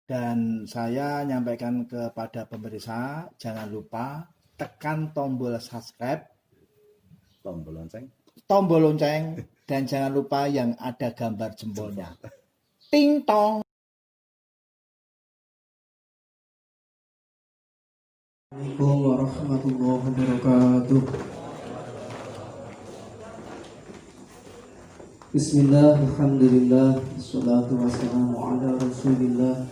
Dan saya nyampaikan kepada pemirsa, jangan lupa tekan tombol subscribe, tombol lonceng, dan jangan lupa yang ada gambar jempolnya. Ting tong. Assalamualaikum warahmatullahi wabarakatuh. Bismillah, alhamdulillah, wassalatu wassalamu ala rasulillah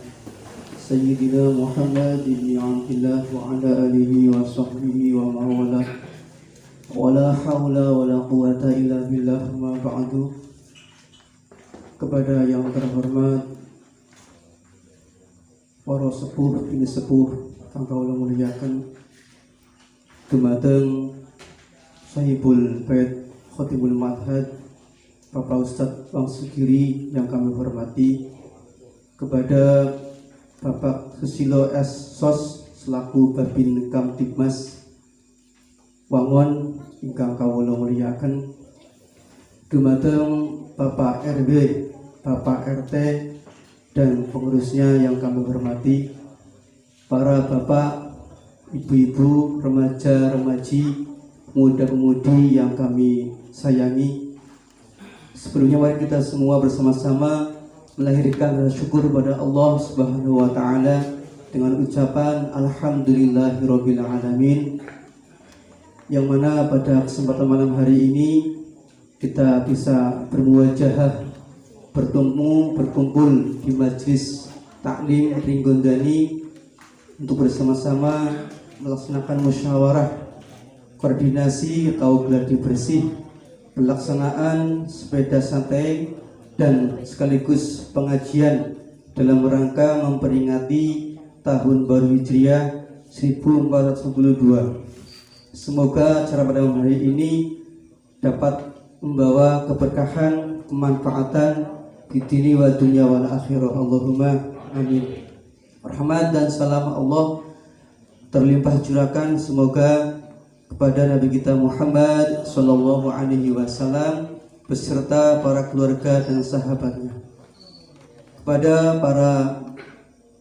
Sayyidina Muhammad ibn Abdillah wa ala alihi wa sahbihi wa ma'wala wa la hawla wa la quwata illa billah ma ba'du. Kepada yang terhormat para sepuh, bini sepuh kang kawula muliakan, dumateng Sahibul Bait Khatibul Madhad Bapak Ustadz Bang Sugiri yang kami hormati, kepada Bapak Susilo S. Sos selaku Babin Kamtibmas Wangon ingkang kawula muliakan, dumateng Bapak RW, Bapak RT dan pengurusnya yang kami hormati, para bapak, ibu-ibu, remaja-remaji, muda-pemudi yang kami sayangi. Sebelumnya mari kita semua bersama-sama melahirkan rasa syukur kepada Allah Subhanahu wa taala dengan ucapan alhamdulillahirabbil alamin, yang mana pada kesempatan malam hari ini kita bisa bermuwajahah, bertemu, berkumpul di Majelis Taklim Ringgondani untuk bersama-sama melaksanakan musyawarah koordinasi atau gladi bersih pelaksanaan sepeda santai dan sekaligus pengajian dalam rangka memperingati tahun baru Hijriah 1442. Semoga acara pada malam hari ini dapat membawa keberkahan, kemanfaatan di dini wa dunya wal akhirah. Allahumma amin. Rahmat dan salam Allah terlimpah curahkan semoga kepada Nabi kita Muhammad Sallallahu Alaihi Wasallam beserta para keluarga dan sahabatnya. Kepada para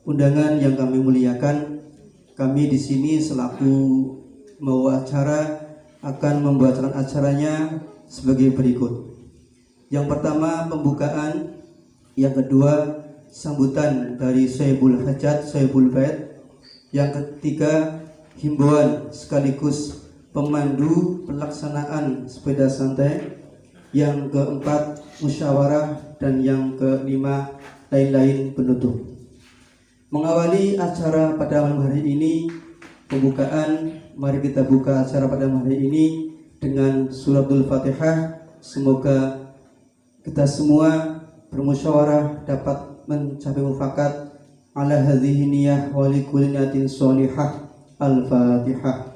undangan yang kami muliakan, kami di sini selaku membawa acara akan membacakan acaranya sebagai berikut. Yang pertama pembukaan, yang kedua sambutan dari Sahibul Hajat, Sahibul Bait, yang ketiga himbauan sekaligus pemandu pelaksanaan sepeda santai, yang keempat musyawarah, dan yang kelima lain-lain penutup. Mengawali acara pada malam hari ini, pembukaan, mari kita buka acara pada malam hari ini dengan suratul Fatihah. Semoga kita semua bermusyawarah dapat mencapai mufakat ala hadhihi niyah wa likulli niyatin sholihah. Al-Fatihah.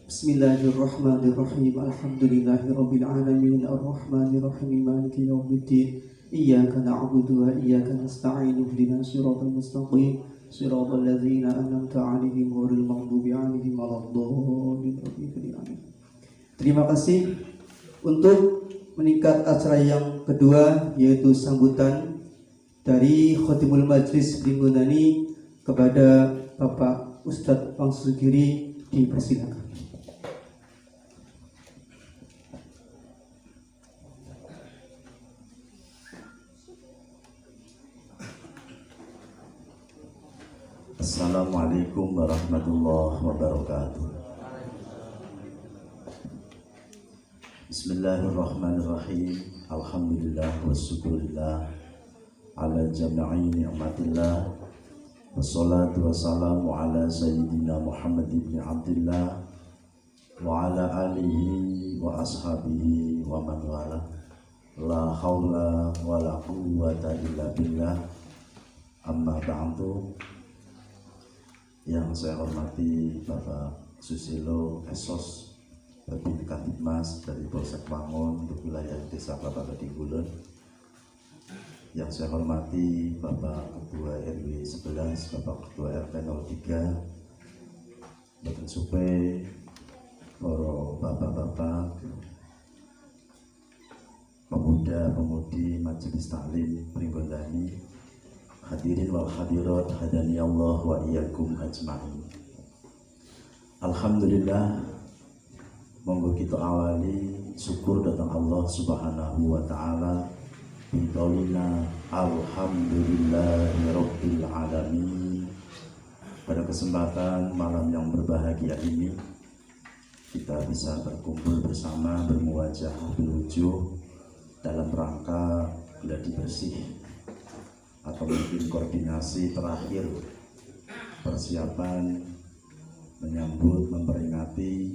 Bismillahirrahmanirrahim. Alhamdulillahirabbil alamin arrahmanirrahim maliki yaumiddin. Iyyaka na'budu wa iyyaka nasta'in. Ihdinas siratal mustaqim siratal ladzina an'amta 'alaihim ghairil maghdubi 'alaihim waladdallin. Terima kasih. Untuk meningkat acara yang kedua, yaitu sambutan dari Khatibul Majlis Ringgondani kepada Bapak Ustadz Bang Sugiri, dipersilakan. Assalamualaikum warahmatullahi wabarakatuh. Bismillahirrahmanirrahim. Alhamdulillah wassyukurillah ala jami'i ni'matillah, wassalatu wassalamu ala sayyidina Muhammad ibn Abdillah wa ala alihi wa ashabihi wa man wala. La haula wa la quwwata illa billah. Amma ba'du. Yang saya hormati Bapak Susilo Esos Babin Kamtibmas dari Polsek Wangon untuk wilayah Desa Bapak Kedinggulun. Yang saya hormati Bapak Ketua RW 11, Bapak Ketua RT 03, Bapak Supe, para bapak-bapak, pemuda-pemudi Majelis Taklim Ringgondani, hadirin wal hadirat, hadani Allah wa iyyakum ajma'in. Alhamdulillah, monggo kita awali syukur datang Allah Subhanahu wa taala bi qaulina alhamdulillahirabbil alamin. Pada kesempatan malam yang berbahagia ini, kita bisa berkumpul bersama, bermuwajah berwujuh dalam rangka gladi bersih atau mungkin koordinasi terakhir persiapan menyambut memperingati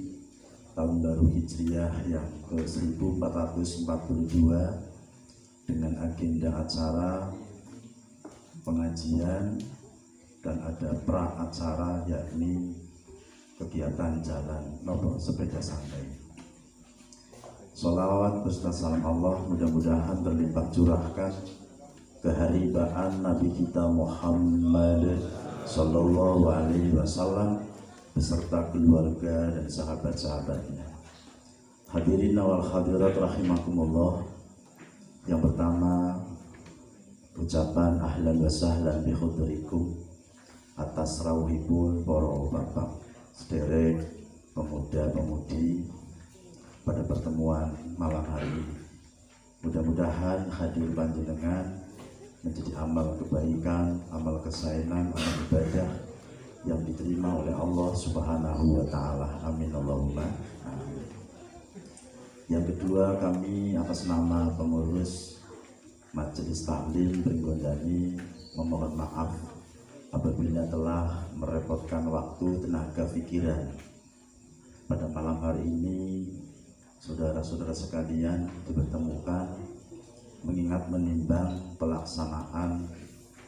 tahun baru Hijriah yang ke-1442 dengan agenda acara pengajian dan ada pra acara, yakni kegiatan jalan sepeda santai. Sholawat beserta salam Allah mudah-mudahan terlipat curahkan keharibaan Nabi kita Muhammad Sallallahu Alaihi Wasallam beserta keluarga dan sahabat-sahabatnya. Hadirin wal hadirat rahimakumullah. Yang pertama, ucapan ahlan wa sahlan bi hudurikum atas rawuhipun para bapak sederek pemuda-pemudi pada pertemuan malam hari ini. Mudah-mudahan hadir panjenengan menjadi amal kebaikan, amal kesayangan, amal ibadah yang diterima oleh Allah Subhanahu wa taala. Amin Allahumma amin. Yang kedua, kami atas nama pengurus Majelis Taklim Pringgondani memohon maaf apabila telah merepotkan waktu, tenaga, pikiran. Pada malam hari ini saudara-saudara sekalian dipertemukan mengingat menimbang pelaksanaan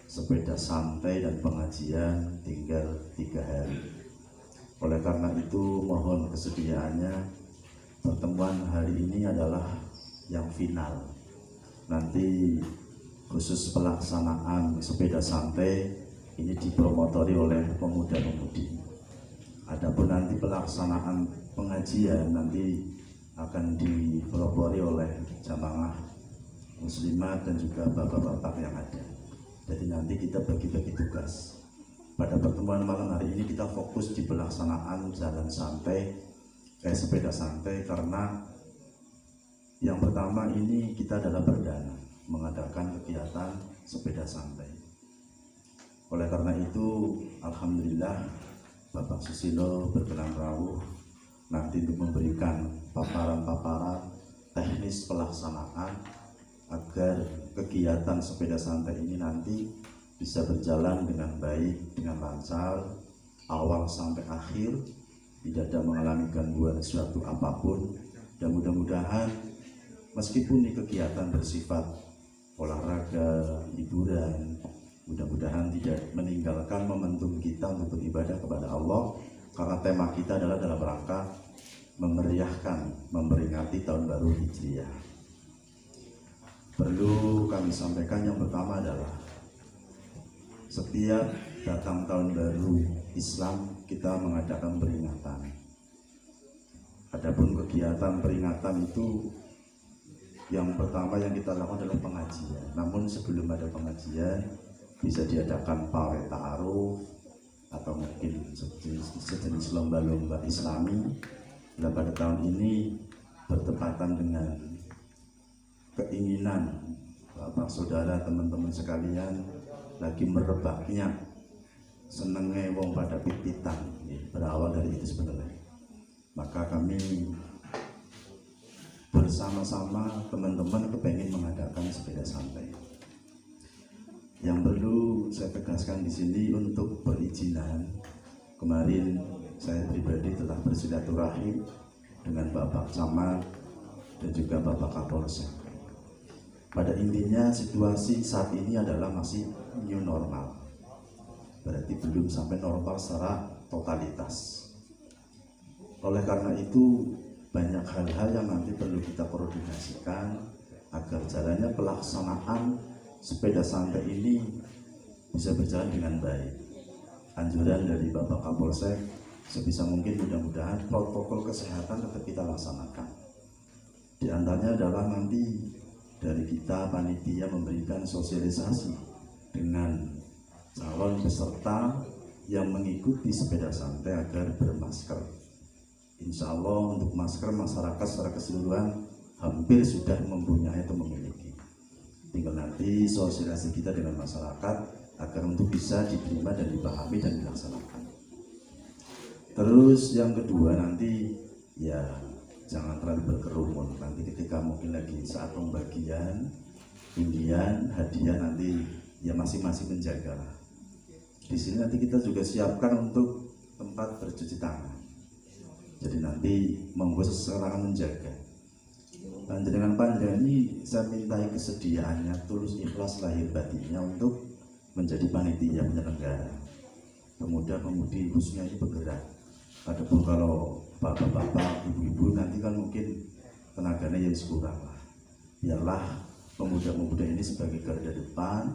sepeda santai dan pengajian tinggal 3 hari. Oleh karena itu mohon kesediaannya, pertemuan hari ini adalah yang final. Nanti khusus pelaksanaan sepeda santai ini dipromotori oleh pemuda-pemudi. Adapun nanti pelaksanaan pengajian nanti akan dipelopori oleh jamaah muslimat dan juga bapak-bapak yang ada. Jadi nanti kita bagi-bagi tugas. Pada pertemuan malam hari ini kita fokus di pelaksanaan jalan santai, sepeda santai, karena yang pertama ini kita adalah perdana mengadakan kegiatan sepeda santai. Oleh karena itu, alhamdulillah Bapak Susilo berkenan rawuh nanti untuk memberikan paparan-paparan teknis pelaksanaan agar kegiatan sepeda santai ini nanti bisa berjalan dengan baik, dengan lancar, awal sampai akhir, tidak ada mengalami gangguan suatu apapun, dan mudah-mudahan meskipun ini kegiatan bersifat olahraga, hiburan, mudah-mudahan tidak meninggalkan momentum kita untuk beribadah kepada Allah, karena tema kita adalah dalam rangka memeriahkan, memperingati tahun baru Hijriah. Perlu kami sampaikan yang pertama adalah setiap datang tahun baru Islam kita mengadakan peringatan. Adapun kegiatan peringatan itu yang pertama yang kita lakukan adalah pengajian. Namun sebelum ada pengajian bisa diadakan pawai ta'aruf atau mungkin sejenis lomba-lomba Islami. Dan pada tahun ini bertepatan dengan keinginan Bapak Saudara, teman-teman sekalian, lagi merebaknya senenge wong pada pipitan, berawal dari itu sebenarnya. Maka kami bersama-sama teman-teman kepengen mengadakan sepeda santai. Yang perlu saya tegaskan di sini untuk perizinan, kemarin saya pribadi telah bersilaturahim dengan Bapak Camat dan juga Bapak Kapolsek. Pada intinya situasi saat ini adalah masih new normal, berarti belum sampai normal secara totalitas. Oleh karena itu banyak hal-hal yang nanti perlu kita koordinasikan agar jalannya pelaksanaan sepeda santai ini bisa berjalan dengan baik. Anjuran dari Bapak Kapolsek sebisa mungkin mudah-mudahan protokol kesehatan tetap kita laksanakan. Di antaranya adalah nanti dari kita panitia memberikan sosialisasi dengan mohon peserta yang mengikuti sepeda santai agar bermasker. Insya Allah untuk masker masyarakat secara keseluruhan hampir sudah mempunyai atau memiliki. Tinggal nanti sosialisasi kita dengan masyarakat agar untuk bisa diterima dan dipahami dan dilaksanakan. Terus yang kedua nanti ya jangan terlalu berkerumun. Nanti ketika mungkin lagi saat pembagian undian, hadiah nanti ya masing-masing menjaga. Di sini nanti kita juga siapkan untuk tempat bercuci tangan. Jadi nanti monggo seseorang menjaga. Dan dengan panjang ini saya mintai kesediaannya, tulus ikhlas lahir batinnya untuk menjadi panitia penyelenggara. Pemuda-pemudi khususnya ini bergerak. Adapun kalau bapak-bapak, ibu-ibu nanti kan mungkin tenaganya yang kurang lah. Biarlah pemuda-pemuda ini sebagai garda depan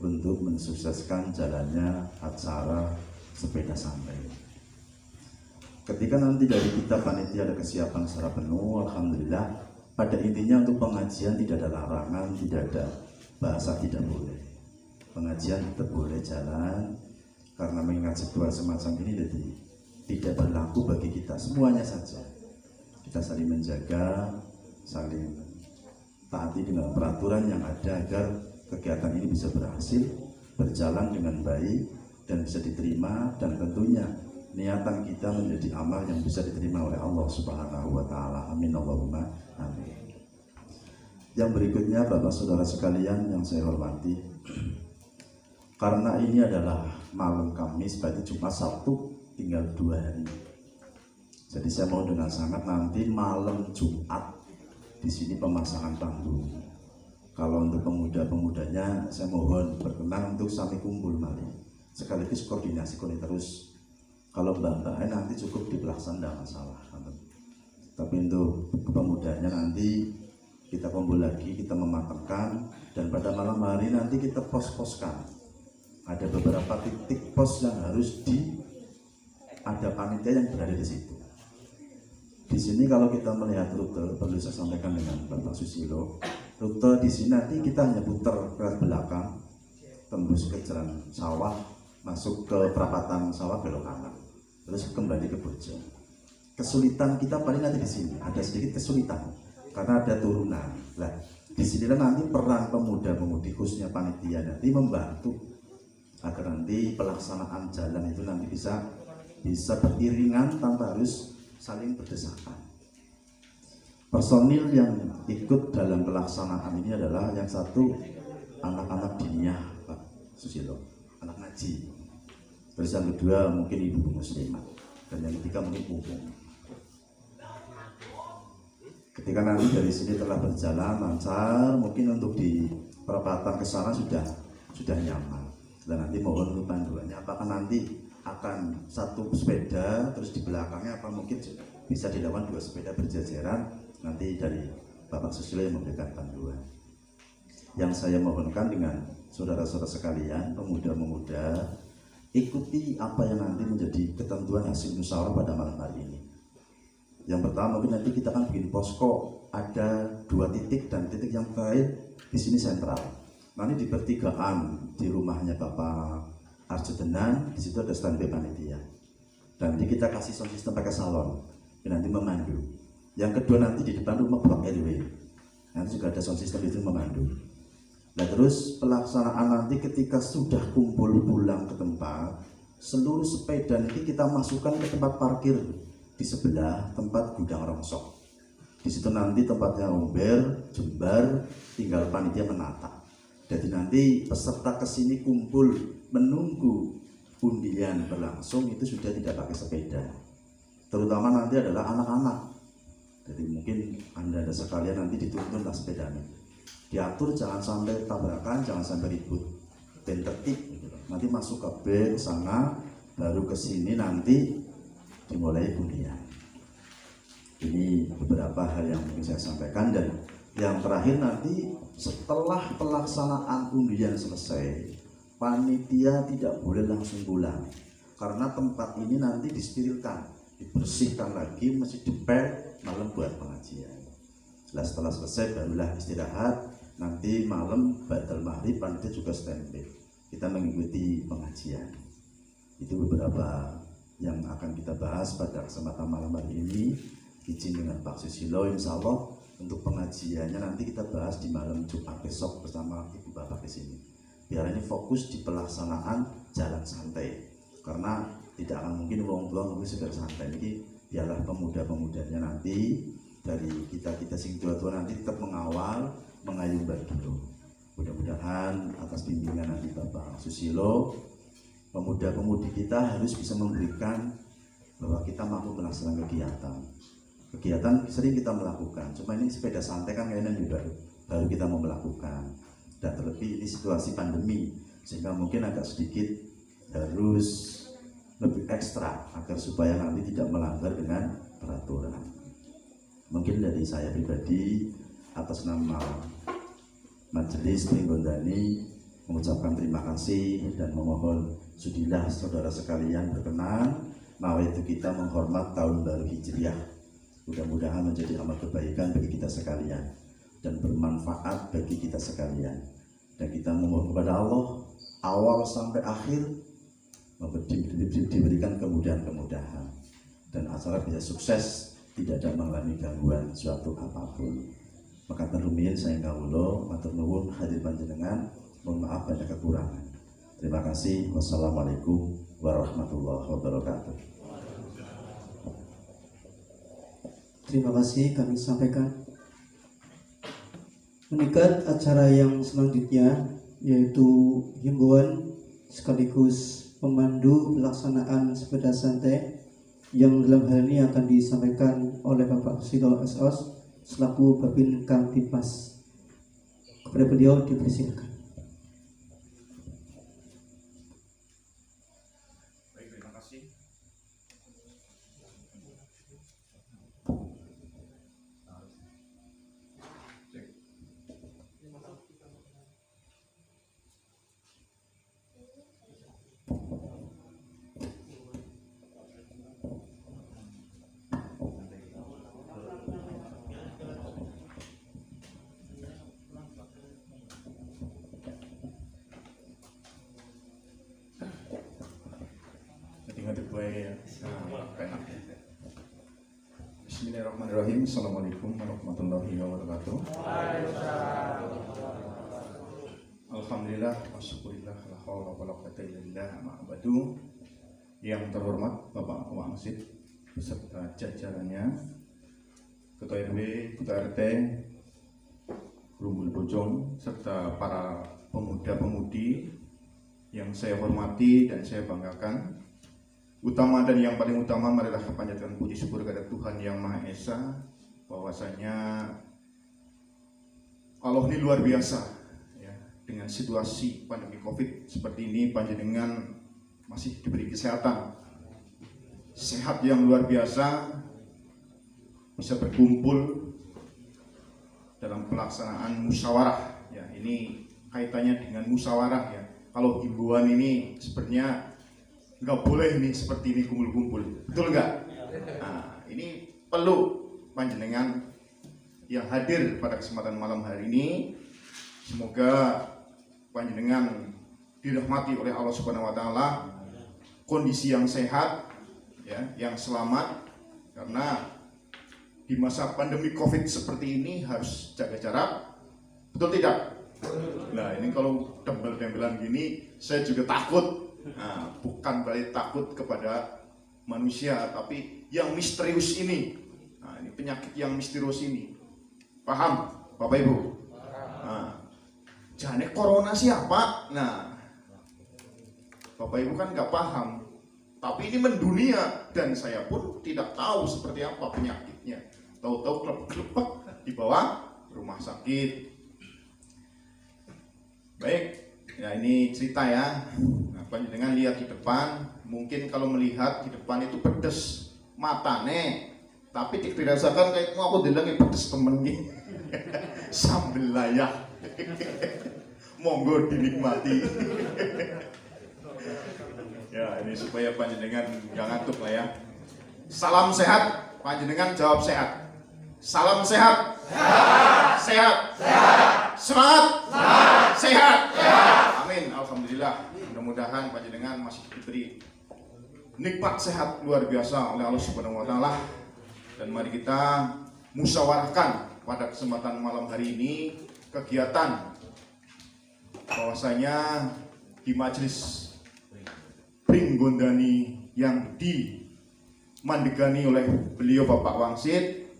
untuk mensukseskan jalannya acara sepeda santai. Ketika nanti dari kita panitia ada kesiapan secara penuh, alhamdulillah. Pada intinya untuk pengajian tidak ada larangan, tidak ada bahasa tidak boleh. Pengajian tetap boleh jalan karena mengingat situasi semacam ini jadi tidak berlaku bagi kita semuanya saja. Kita saling menjaga, saling taati dengan peraturan yang ada agar kegiatan ini bisa berhasil, berjalan dengan baik dan bisa diterima, dan tentunya niatan kita menjadi amal yang bisa diterima oleh Allah Subhanahu wa taala. Amin Allahumma amin. Yang berikutnya Bapak Saudara sekalian yang saya hormati, karena ini adalah malam Kamis, berarti Jumat Sabtu tinggal 2 hari. Jadi saya mau dengan sangat nanti malam Jumat di sini pemasangan panggung. Kalau untuk pemuda-pemudanya saya mohon berkenan untuk sampai kumpul malam. Sekaligus koordinasi terus. Kalau mbak-mbaknya nanti cukup di pelaksanaan tidak masalah. Tapi untuk pemudanya nanti kita kumpul lagi, kita mematangkan, dan pada malam hari nanti kita pos-poskan. Ada beberapa titik pos yang harus ada panitia yang berada di situ. Di sini kalau kita melihat rute, perlu saya sampaikan dengan Bapak Susilo, rute di sini nanti kita hanya putar ke belakang, tembus ke jalan sawah, masuk ke perapatan sawah belok kanan, terus kembali ke Bojo. Kesulitan kita paling nanti di sini, ada sedikit kesulitan karena ada turunan. Nah, di sinilah nanti peran pemuda-pemudi khususnya panitia nanti membantu agar nanti pelaksanaan jalan itu nanti bisa beriringan tanpa harus saling berdesakan. Personil yang ikut dalam pelaksanaan ini adalah yang satu anak-anak diniyah Pak Susilo, anak ngaji. Terus yang kedua mungkin ibu muslimah, dan yang ketiga mungkin umum. Ketika nanti dari sini telah berjalan lancar, mungkin untuk di perapatan ke sana sudah nyaman. Dan nanti mohon untuk panduannya, apakah nanti akan satu sepeda terus di belakangnya, apa mungkin bisa dilakukan 2 sepeda berjajaran. Nanti dari Bapak Susilo yang memberikan panduan. Yang saya mohonkan dengan saudara-saudara sekalian, pemuda-pemuda, ikuti apa yang nanti menjadi ketentuan hasil musyawarah pada malam hari ini. Yang pertama mungkin nanti kita akan bikin posko, ada 2 titik, dan titik yang terakhir di sini sentral. Nanti di pertigaan di rumahnya Bapak Arjudenan, di situ ada standby panitia. Dan nanti kita kasih sound system pakai salon, yang nanti memandu. Yang kedua nanti di depan rumah Blok RW, nanti juga ada sound system itu memandu. Nah terus pelaksanaan nanti ketika sudah kumpul pulang ke tempat, seluruh sepeda nanti kita masukkan ke tempat parkir di sebelah tempat gudang rongsok. Di situ nanti tempatnya umber, jembar, tinggal panitia menata. Jadi nanti peserta kesini kumpul menunggu undian berlangsung itu sudah tidak pakai sepeda. Terutama nanti adalah anak-anak. Jadi mungkin Anda sekalian nanti dituntunlah sepedanya. Diatur jangan sampai tabrakan, jangan sampai ribut. Dan tertib gitu. Nanti masuk ke B ke sana, baru ke sini nanti dimulai undian. Ini beberapa hal yang mungkin saya sampaikan, dan yang terakhir nanti setelah pelaksanaan undian selesai, panitia tidak boleh langsung pulang karena tempat ini nanti disterilkan, dibersihkan lagi, mesti dipel malam buat pengajian. Setelah selesai barulah istirahat. Nanti malam ba'dal maghrib panitia juga standby, kita mengikuti pengajian. Itu beberapa yang akan kita bahas pada kesempatan malam hari ini. Izin dengan Pak Susilo, insya Allah untuk pengajiannya nanti kita bahas di malam Jumat besok bersama Ibu Bapak di sini. Biar ini fokus di pelaksanaan jalan santai, karena tidak akan mungkin wong-wong sekedar santai. Ini biarlah pemuda-pemudanya nanti dari kita sing tua-tua nanti tetap mengawal, mengayunkan dulu. Mudah-mudahan atas bimbingan nanti Bapak Susilo, pemuda-pemudi kita harus bisa memberikan bahwa kita mampu melaksanakan kegiatan sering kita melakukan, cuma ini sepeda santai kan kayaknya juga baru kita mau melakukan, dan terlebih ini situasi pandemi sehingga mungkin agak sedikit harus lebih ekstra agar supaya nanti tidak melanggar dengan peraturan. Mungkin dari saya pribadi atas nama Majelis Pringgondani mengucapkan terima kasih dan memohon sudilah saudara sekalian berkenan nawaitu kita menghormat tahun baru Hijriah. Mudah-mudahan menjadi amal kebaikan bagi kita sekalian dan bermanfaat bagi kita sekalian. Dan kita memohon kepada Allah awal sampai akhir diberikan kemudahan-kemudahan dan acara bisa sukses, tidak ada mengalami gangguan suatu apapun. Maka terumin saya kawula matur nuwun hadir panjenengan, mohon maaf banyak kekurangan. Terima kasih. Wassalamualaikum warahmatullahi wabarakatuh. Terima kasih kami sampaikan. Meningkat acara yang selanjutnya yaitu himbauan sekaligus pemandu pelaksanaan sepeda santai yang dalam hal ini akan disampaikan oleh Bapak Susilo SOS selaku Babin Kamtibmas. Kepada beliau dipersilakan. Baik, terima kasih. Bismillahirrahmanirrahim. Assalamualaikum warahmatullahi wabarakatuh. Alhamdulillah wa syukurillah la haula wala quwwata illa billah ma'badu. Yang terhormat Bapak Wangsit beserta jajarannya, Ketua RW, Ketua RT, Rumbul Bojong, serta para pemuda-pemudi yang saya hormati dan saya banggakan. Utama dan yang paling utama, marilah panjatkan puji syukur kepada Tuhan Yang Maha Esa, bahwasanya Allah ini luar biasa ya. Dengan situasi pandemi Covid seperti ini, panjenengan masih diberi kesehatan, sehat yang luar biasa, bisa berkumpul dalam pelaksanaan musyawarah ya. Ini kaitannya dengan musyawarah ya. Kalau himbauan ini sebenarnya nggak boleh nih seperti ini kumpul-kumpul, betul nggak? Nah, ini perlu panjenengan yang hadir pada kesempatan malam hari ini. Semoga panjenengan dirahmati oleh Allah Subhanahu Wa Taala, kondisi yang sehat, ya, yang selamat, karena di masa pandemi Covid seperti ini harus jaga jarak, betul tidak? Nah, ini kalau tembel-tembelan gini, saya juga takut. Nah, bukan berarti takut kepada manusia, tapi yang misterius ini. Nah, ini penyakit yang misterius ini. Paham, Bapak Ibu? Nah, jane corona siapa? Nah, Bapak Ibu kan nggak paham. Tapi ini mendunia dan saya pun tidak tahu seperti apa penyakitnya. Tahu-tahu klep-klepek di bawah rumah sakit. Baik. Ya, ini cerita ya. Nah, panjenengan lihat di depan, mungkin kalau melihat di depan itu pedes matane, tapi dirasakan kayak mau aku deleng pedes temen nih. Sambel layak. Monggo dinikmati. Ya, ini supaya panjenengan nggak ngantuk lah ya. Salam sehat, panjenengan jawab sehat. Salam sehat. Sehat. Sehat. Sehat. Semangat. Semangat. Sehat. Sehat. Amin. Alhamdulillah. Mudah-mudahan panjenengan masih diberi nikmat sehat luar biasa oleh Allah Subhanahu wa taala. Dan mari kita musyawarahkan pada kesempatan malam hari ini kegiatan bahwasanya di majelis Pringgondani yang dimandegani oleh beliau Bapak Wangsit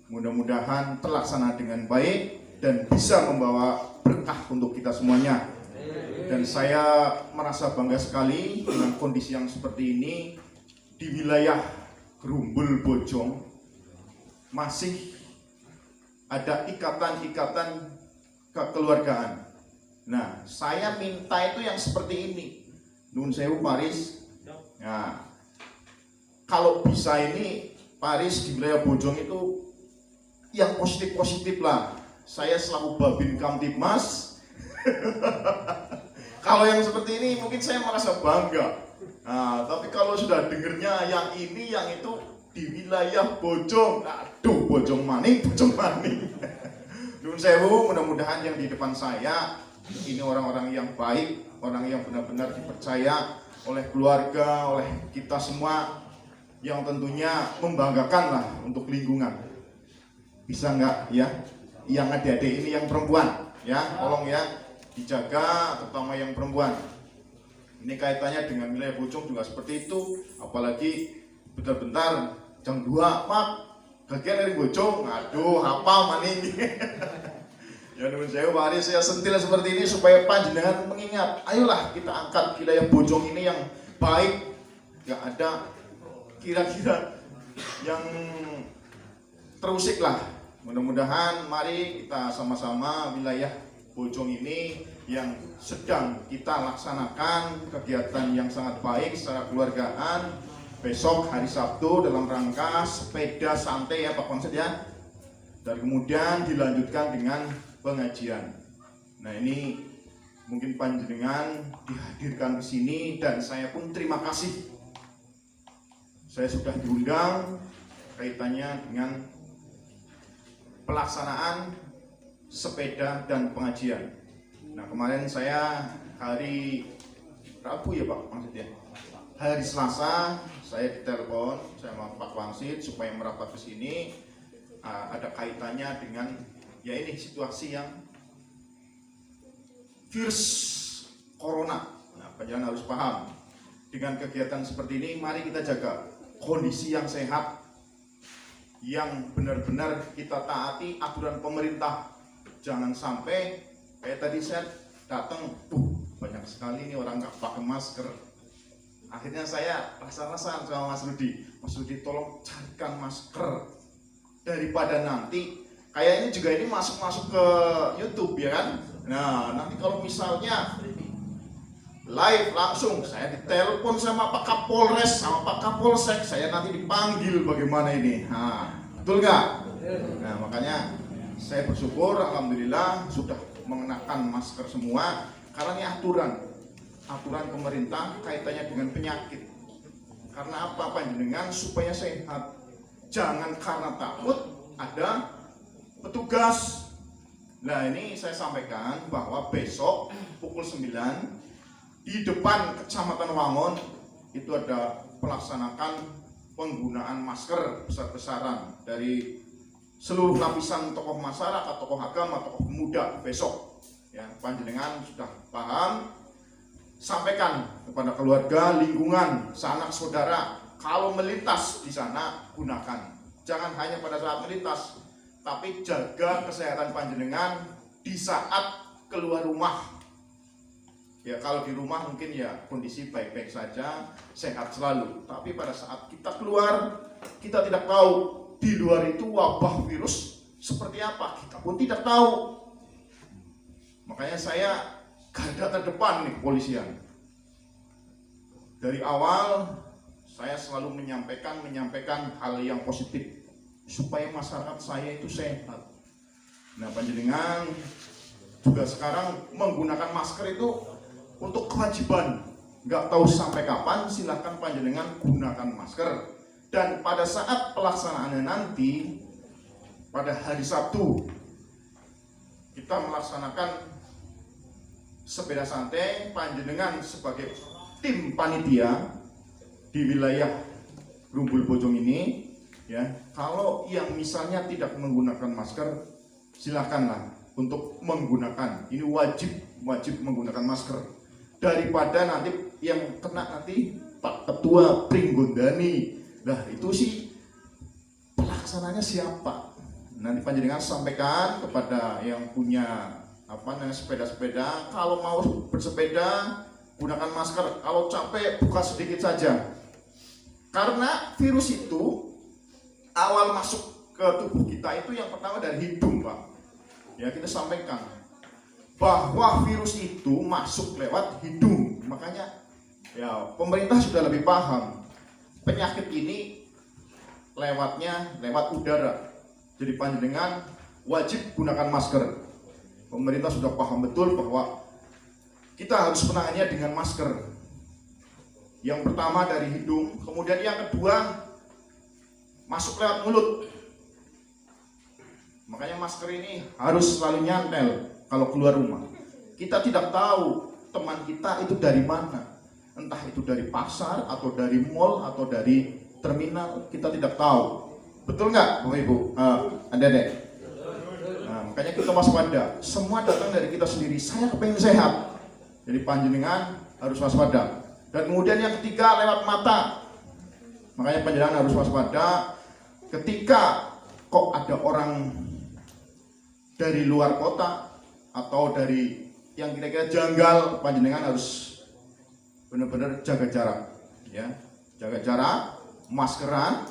mudah-mudahan terlaksana dengan baik dan bisa membawa berkah untuk kita semuanya. Dan saya merasa bangga sekali dengan kondisi yang seperti ini di wilayah Grumbul Bojong masih ada ikatan-ikatan kekeluargaan. Nah, saya minta itu yang seperti ini. Nun sewu Paris. Nah, kalau bisa ini Paris di wilayah Bojong itu yang positif-positif lah. Saya selaku Babin Kamtibmas. Kalau yang seperti ini mungkin saya merasa bangga. Nah, tapi kalau sudah dengernya yang ini, yang itu di wilayah Bojong, aduh Bojong maning. Nun sewu, mudah-mudahan yang di depan saya ini orang-orang yang baik, orang yang benar-benar dipercaya oleh keluarga, oleh kita semua, yang tentunya membanggakan lah untuk lingkungan. Bisa nggak ya, yang adik-adik ini yang perempuan ya, tolong ya dijaga, terutama yang perempuan. Ini kaitannya dengan wilayah Bojong juga seperti itu, apalagi bentar-bentar jam 2 Pak bagian dari Bojong, aduh apa maning. Ya menurut saya mari saya sentil seperti ini supaya panjenengan mengingat, ayolah kita angkat wilayah Bojong ini yang baik, nggak ada kira-kira yang terusik lah. Mudah-mudahan mari kita sama-sama wilayah Bojong ini yang sedang kita laksanakan kegiatan yang sangat baik secara keluargaan besok hari Sabtu dalam rangka sepeda santai ya Pak Konsep ya, dan kemudian dilanjutkan dengan pengajian. Nah ini mungkin panjenengan dihadirkan di sini dan saya pun terima kasih. Saya sudah diundang kaitannya dengan pelaksanaan sepeda dan pengajian. Nah kemarin saya hari Rabu ya Pak maksudnya, hari Selasa saya ditelepon sama Pak Wangsit supaya merapat ke sini. Ada kaitannya dengan ya ini situasi yang virus corona. Nah panjenengan harus paham dengan kegiatan seperti ini. Mari kita jaga kondisi yang sehat, yang benar-benar kita taati aturan pemerintah. Jangan sampai kayak tadi saya datang, banyak sekali ini orang nggak pakai masker. Akhirnya saya rasa-rasa sama Mas Rudi tolong carikan masker daripada nanti kayaknya juga ini masuk ke YouTube ya kan. Nah nanti kalau misalnya live langsung saya ditelepon sama Pak Kapolres sama Pak Kapolsek, saya nanti dipanggil bagaimana ini. Nah, betul nggak? Nah makanya saya bersyukur alhamdulillah sudah mengenakan masker semua karena ini aturan pemerintah kaitannya dengan penyakit. Karena apa panjenengan supaya sehat, jangan karena takut ada petugas. Nah ini saya sampaikan bahwa besok pukul 9 di depan Kecamatan Wangon itu ada pelaksanakan penggunaan masker besar-besaran dari seluruh lapisan tokoh masyarakat, tokoh agama, tokoh pemuda besok. Ya, panjenengan sudah paham, sampaikan kepada keluarga, lingkungan, sanak saudara, kalau melintas di sana gunakan. Jangan hanya pada saat melintas, tapi jaga kesehatan panjenengan di saat keluar rumah. Ya kalau di rumah mungkin ya kondisi baik-baik saja, sehat selalu. Tapi pada saat kita keluar, kita tidak tahu di luar itu wabah virus seperti apa, kita pun tidak tahu. Makanya saya garda terdepan nih kepolisian. Dari awal saya selalu menyampaikan hal yang positif supaya masyarakat saya itu sehat. Nah panjenengan juga sekarang menggunakan masker itu untuk kewajiban, nggak tahu sampai kapan, silahkan panjenengan gunakan masker. Dan pada saat pelaksanaannya nanti pada hari Sabtu kita melaksanakan sepeda santai, panjenengan sebagai tim panitia di wilayah Rumbul Bojong ini, ya, kalau yang misalnya tidak menggunakan masker, silakanlah untuk menggunakan. Ini wajib menggunakan masker, daripada nanti yang kena nanti Pak Ketua Pringgondani. Nah, itu sih pelaksananya siapa? Nanti panjenengan sampaikan kepada yang punya sepeda-sepeda, kalau mau bersepeda gunakan masker, kalau capek buka sedikit saja. Karena virus itu awal masuk ke tubuh kita itu yang pertama dari hidung, Pak. Ya, kita sampaikan bahwa virus itu masuk lewat hidung. Makanya ya pemerintah sudah lebih paham penyakit ini lewatnya lewat udara. Jadi panjenengan wajib gunakan masker. Pemerintah sudah paham betul bahwa kita harus menangannya dengan masker. Yang pertama dari hidung, kemudian yang kedua masuk lewat mulut. Makanya masker ini harus selalu nyantel kalau keluar rumah. Kita tidak tahu teman kita itu dari mana. Entah itu dari pasar, atau dari mall, atau dari terminal, kita tidak tahu. Betul nggak, Bapak Ibu? Adik-adik? Nah, makanya kita waspada. Semua datang dari kita sendiri. Saya kepengen sehat. Jadi panjenengan harus waspada. Dan kemudian yang ketiga lewat mata. Makanya panjenengan harus waspada ketika kok ada orang dari luar kota atau dari yang kira-kira janggal, panjenengan harus benar-benar jaga jarak, ya, jaga jarak, maskeran,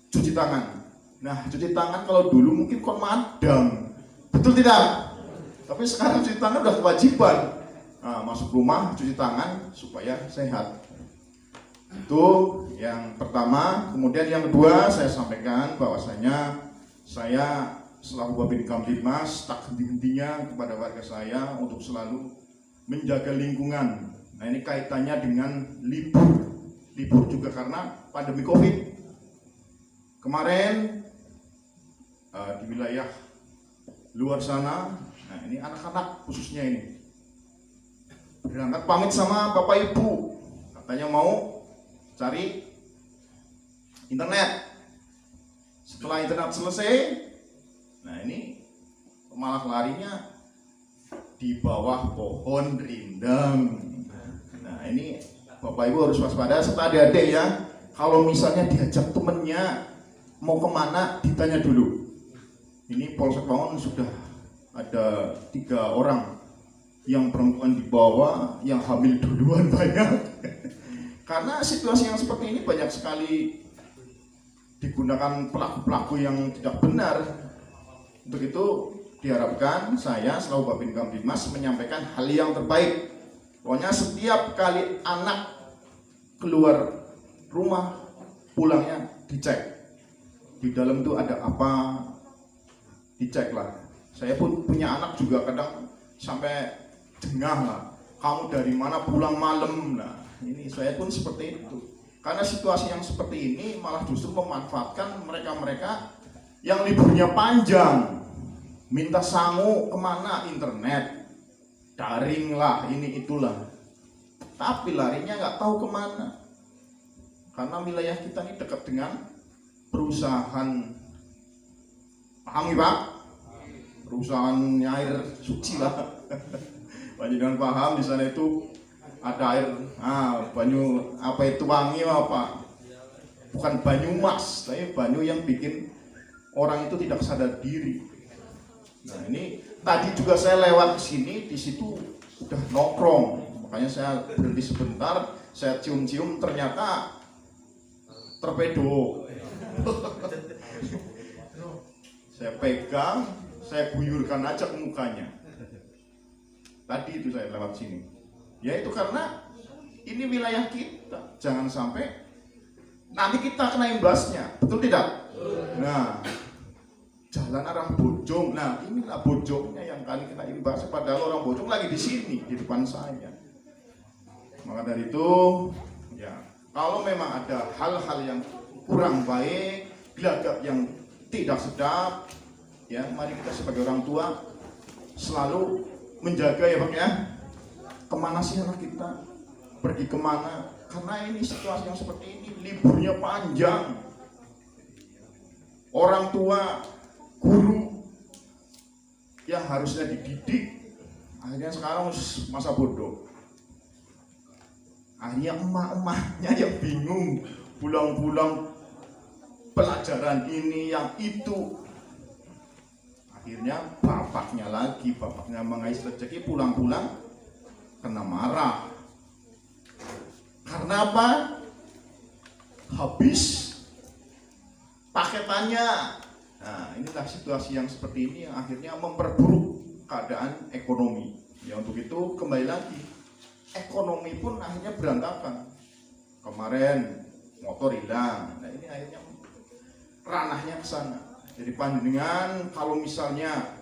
cuci tangan. Nah, cuci tangan kalau dulu mungkin kok madam, betul tidak? Tapi sekarang cuci tangan udah kewajiban. Nah, masuk rumah cuci tangan supaya sehat. Itu yang pertama. Kemudian yang kedua saya sampaikan bahwasanya saya selaku Babin Kamtibmas tak henti-hentinya kepada warga saya untuk selalu menjaga lingkungan. Nah, ini kaitannya dengan libur juga karena pandemi COVID. Kemarin di wilayah luar sana, nah ini anak-anak khususnya ini berangkat pamit sama Bapak Ibu, katanya mau cari internet. Setelah internet selesai, nah ini malah larinya di bawah pohon rindang. Nah, ini Bapak Ibu harus waspada serta adik-adik ya. Kalau misalnya diajak temennya mau kemana, ditanya dulu. Ini Polsek Wangun sudah ada 3 orang, yang perempuan di bawah, yang hamil duluan banyak. Karena situasi yang seperti ini banyak sekali digunakan pelaku-pelaku yang tidak benar. Untuk itu diharapkan saya selalu Babin Kamtibmas menyampaikan hal yang terbaik. Pokoknya setiap kali anak keluar rumah, pulangnya dicek. Di dalam itu ada apa, dicek lah. Saya pun punya anak juga kadang sampai jengah lah. Kamu dari mana pulang malam? Nah, ini saya pun seperti itu. Karena situasi yang seperti ini malah justru memanfaatkan mereka-mereka yang liburnya panjang. Minta sangu kemana? Internet. Daring lah, ini itulah. Tapi larinya nggak tahu kemana. Karena wilayah kita ini dekat dengan perusahaan, paham ya Pak? Perusahaan air suci lah. Panjenengan paham di sana itu ada air, banyu apa itu wangi apa? Bukan banyu mas, tapi banyu yang bikin orang itu tidak sadar diri. Nah ini tadi juga saya lewat ke sini, di situ udah nongkrong, makanya saya berhenti sebentar, saya cium-cium, ternyata torpedo. Saya pegang, saya guyurkan aja ke mukanya. Tadi itu saya lewat sini. Ya itu karena ini wilayah kita, jangan sampai nanti kita kena imbasnya, betul tidak? Nah, jalan arah Bojong, nah inilah Bojongnya yang kali kita imbas, padahal orang Bojong lagi di sini, di depan saya. Maka dari itu, ya kalau memang ada hal-hal yang kurang baik, gelagat yang tidak sedap, ya mari kita sebagai orang tua selalu menjaga ya Pak ya. Kemana sih anak kita? Pergi kemana? Karena ini situasi yang seperti ini, liburnya panjang. Orang tua, guru yang harusnya dididik, akhirnya sekarang masa bodoh. Akhirnya emak-emaknya yang bingung, pulang-pulang pelajaran ini yang itu. Akhirnya bapaknya mengais rezeki, pulang-pulang kena marah. Karena apa? Habis paketannya. Nah, inilah situasi yang seperti ini yang akhirnya memperburuk keadaan ekonomi. Ya, untuk itu kembali lagi, ekonomi pun akhirnya berantakan. Kemarin motor hilang. Nah, ini akhirnya ranahnya ke sana. Jadi panjenengan kalau misalnya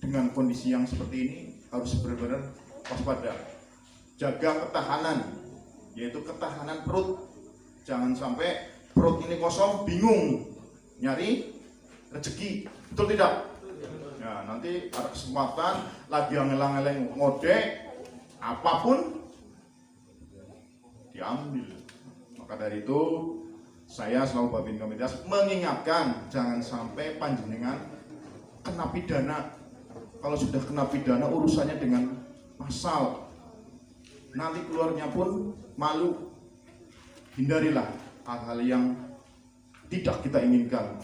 dengan kondisi yang seperti ini harus benar-benar waspada. Jaga ketahanan, yaitu ketahanan perut. Jangan sampai perut ini kosong, bingung nyari rezeki, betul tidak? Ya, nanti ada kesempatan lagi yang ngelang-ngeleng ngode, apapun diambil. Maka dari itu saya selalu Babin Komunitas mengingatkan jangan sampai panjenengan kena pidana. Kalau sudah kena pidana urusannya dengan pasal, nanti keluarnya pun malu. Hindarilah hal-hal yang tidak kita inginkan.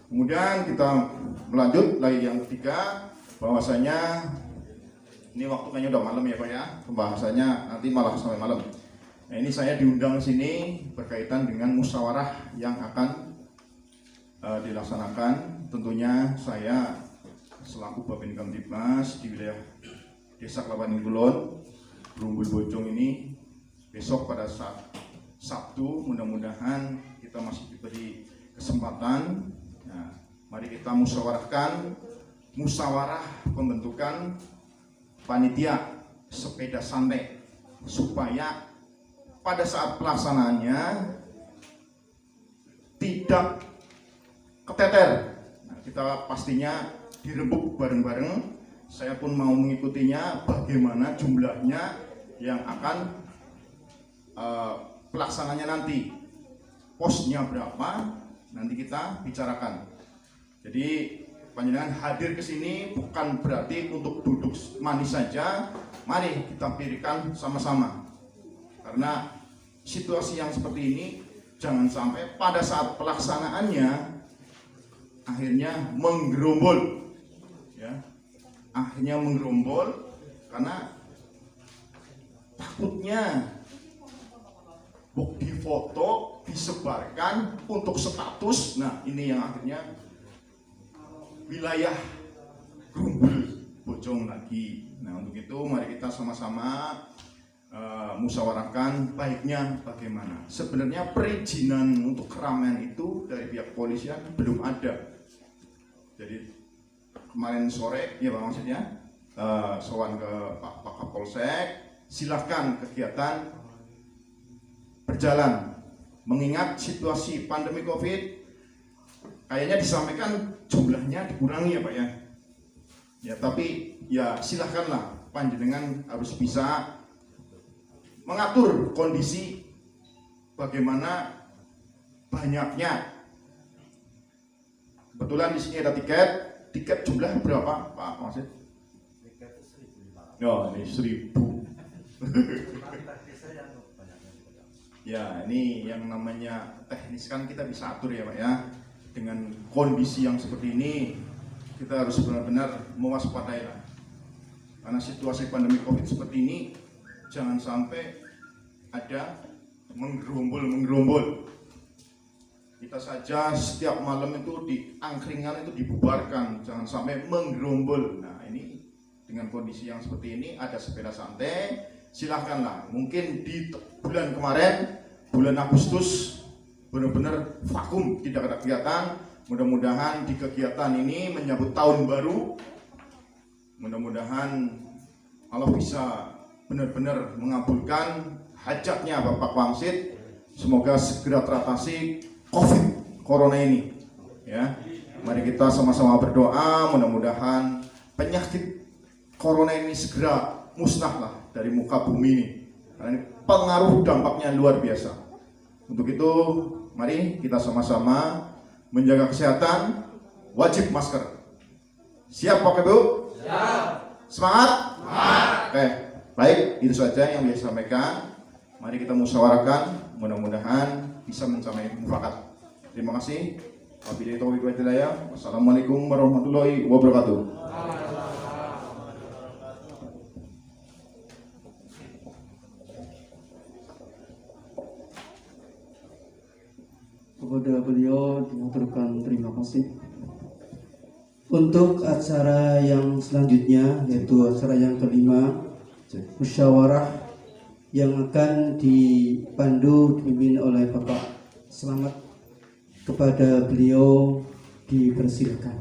Kemudian kita melanjut lagi yang ketiga, bahwasanya ini waktu kayaknya udah malam ya Pak ya, pembahasannya nanti malah sampai malam. Nah, ini saya diundang sini berkaitan dengan musyawarah yang akan dilaksanakan. Tentunya saya selaku Babin Kamtibmas di wilayah Desa Klapaning Kulon, Rumbul Bojong ini, besok pada saat Sabtu mudah-mudahan kita masih diberi kesempatan. Nah, mari kita musyawarahkan musyawarah pembentukan panitia sepeda santai supaya pada saat pelaksanaannya tidak keteter. Nah, kita pastinya dirembuk bareng-bareng. Saya pun mau mengikutinya bagaimana jumlahnya yang akan pelaksananya nanti. Posnya berapa nanti kita bicarakan. Jadi panjenengan hadir ke sini bukan berarti untuk duduk manis saja. Mari kita pikirkan sama-sama. Karena situasi yang seperti ini jangan sampai pada saat pelaksanaannya akhirnya menggerombol, ya, akhirnya menggerombol karena takutnya bukti foto disebarkan untuk status. Nah, ini yang akhirnya wilayah Rumbul Bojong lagi. Nah, untuk itu mari kita sama-sama musyawarahkan baiknya bagaimana. Sebenarnya perizinan untuk keramaian itu dari pihak kepolisian belum ada. Jadi kemarin sore ya Pak maksudnya sowan ke Pak Kapolsek, silahkan kegiatan berjalan. Mengingat situasi pandemi COVID, kayaknya disampaikan jumlahnya dikurangi ya Pak ya. Ya tapi ya silahkanlah panjenengan harus bisa mengatur kondisi bagaimana banyaknya. Kebetulan di sini ada tiket jumlah berapa Pak Wasit? Tiket 1.500. Oh, ini 1.000. Ya, ini yang namanya teknis kan kita bisa atur ya Pak ya. Dengan kondisi yang seperti ini kita harus benar-benar mewaspadai lah. Karena situasi pandemi COVID seperti ini jangan sampai ada menggerombol. Kita saja setiap malam itu di angkringan itu dibubarkan, jangan sampai menggerombol. Nah, ini dengan kondisi yang seperti ini ada sepeda santai, silahkanlah. Mungkin di bulan kemarin, bulan Agustus benar-benar vakum, tidak ada kegiatan. Mudah-mudahan di kegiatan ini menyambut tahun baru, mudah-mudahan Allah bisa benar-benar mengabulkan hajatnya Bapak Wamsit. Semoga segera teratasi COVID Corona ini. Ya, mari kita sama-sama berdoa mudah-mudahan penyakit Corona ini segera musnahlah dari muka bumi ini. Karena ini pengaruh dampaknya luar biasa. Untuk itu, mari kita sama-sama menjaga kesehatan, wajib masker. Siap Bapak Ibu? Siap. Semangat? Semangat. Oke, baik, itu saja yang bisa sampaikan. Mari kita musyawarahkan, mudah-mudahan bisa mencapai mufakat. Terima kasih. Wabillahi taufiq wal hidayah. Wassalamualaikum warahmatullahi wabarakatuh. Kepada beliau diaturkan terima kasih. Untuk acara yang selanjutnya, yaitu acara yang kelima, musyawarah yang akan dipandu dipimpin oleh Bapak Selamat, kepada beliau dipersilakan.